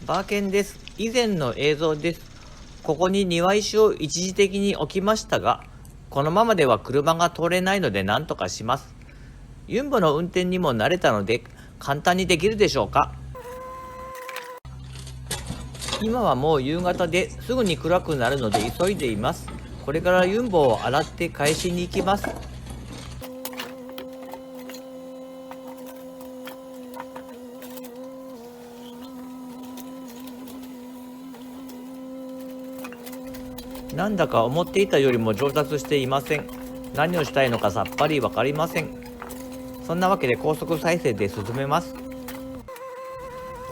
バーケンです。以前の映像です。ここに庭石を一時的に置きましたが、このままでは車が通れないので何とかします。ユンボの運転にも慣れたので簡単にできるでしょうか。今はもう夕方ですぐに暗くなるので急いでいます。これからユンボを洗って返しに行きます。なんだか思っていたよりも上達していません。何をしたいのかさっぱりわかりません。そんなわけで高速再生で進めます。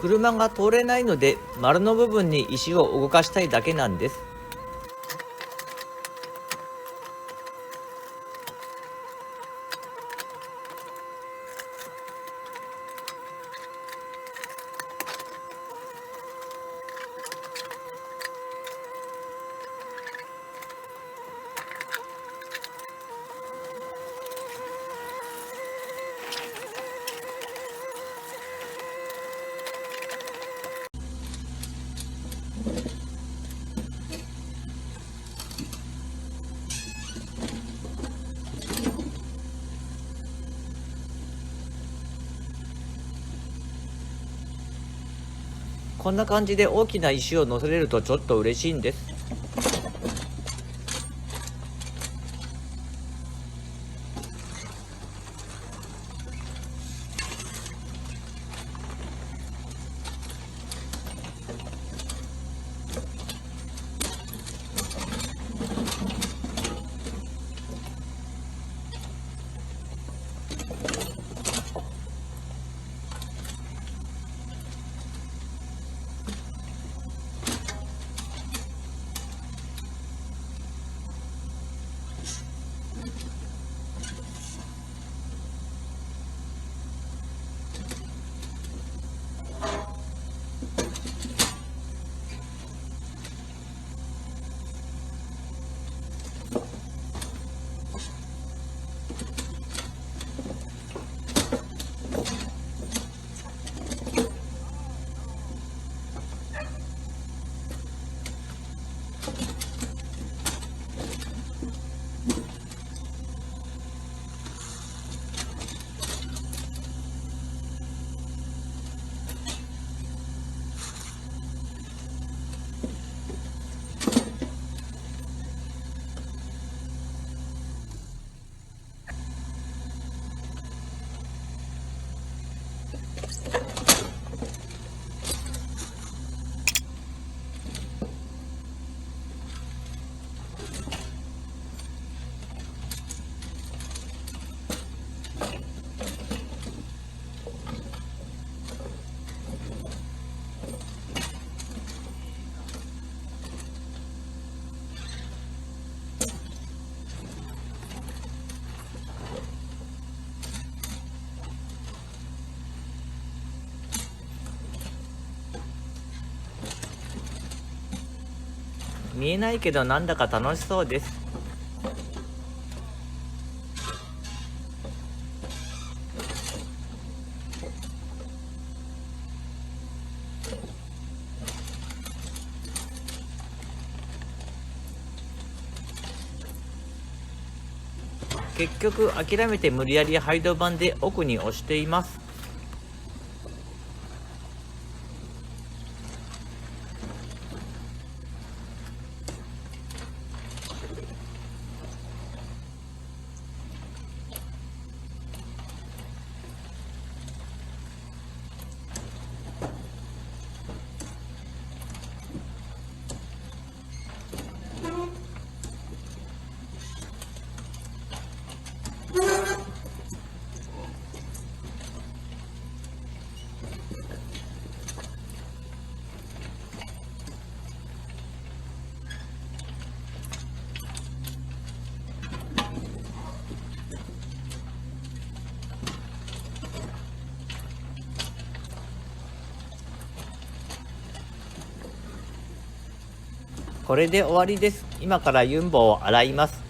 車が通れないので丸の部分に石を動かしたいだけなんです。こんな感じで大きな石を乗せれるとちょっと嬉しいんです。見えないけどなんだか楽しそうです。結局諦めて無理やりハイド板で奥に押しています。これで終わりです。今からユンボを洗います。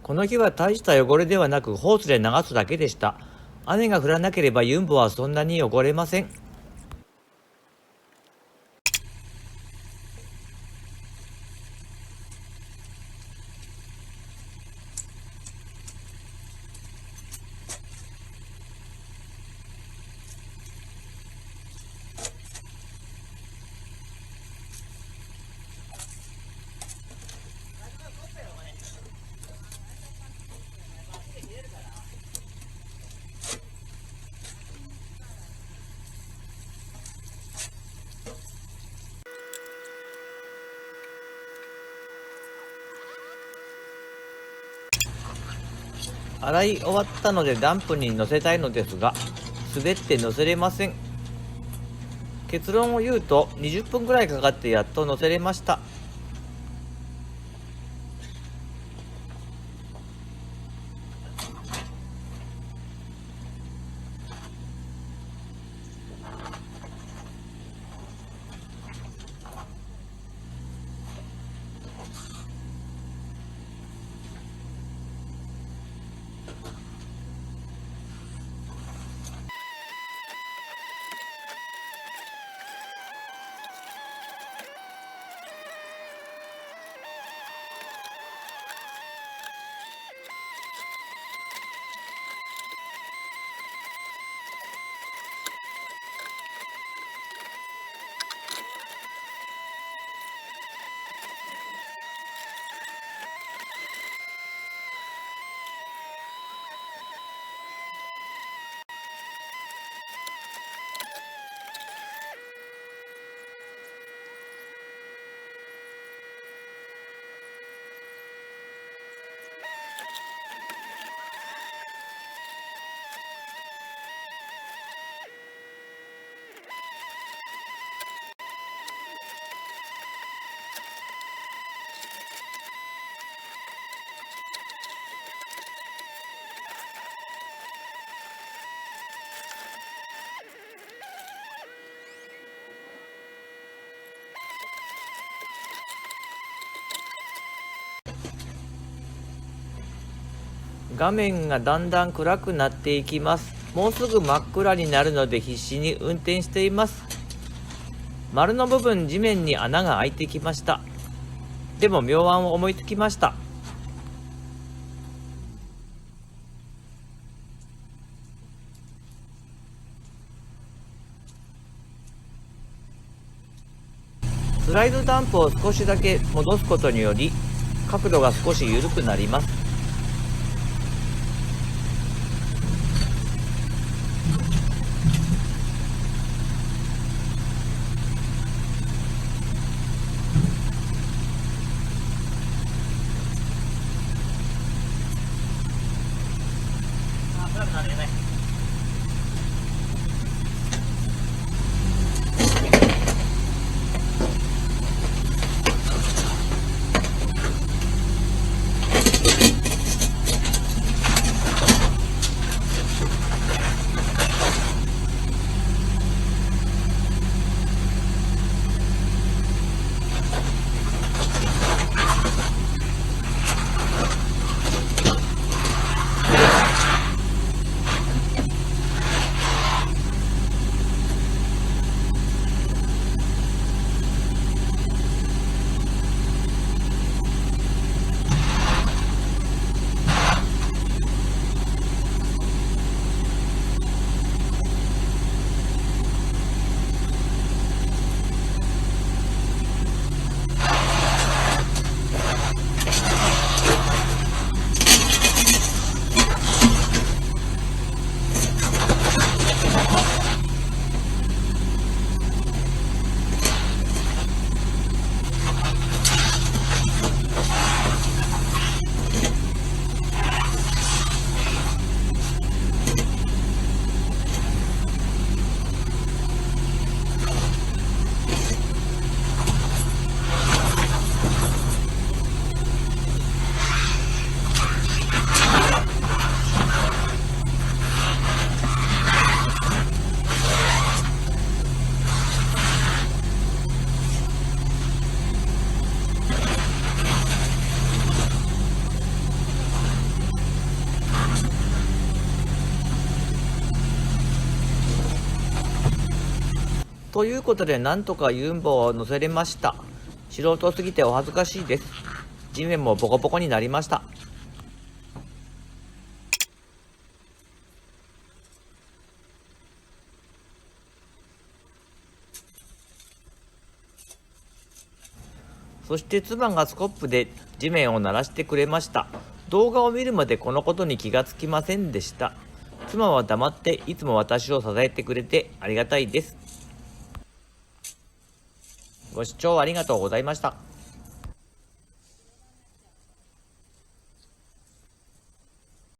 この日は大した汚れではなくホースで流すだけでした。雨が降らなければユンボはそんなに汚れません。洗い終わったのでダンプに乗せたいのですが、滑って乗せれません。結論を言うと20分くらいかかってやっと乗せれました。画面がだんだん暗くなっていきます。もうすぐ真っ暗になるので必死に運転しています。丸の部分、地面に穴が開いてきました。でも妙案を思いつきました。スライドダンプを少しだけ戻すことにより角度が少し緩くなります。ということでなんとかユンボを乗せれました。素人すぎてお恥ずかしいです。地面もボコボコになりました。そして妻がスコップで地面を鳴らしてくれました。動画を見るまでこのことに気がつきませんでした。妻は黙っていつも私を支えてくれてありがたいです。ご視聴ありがとうございました。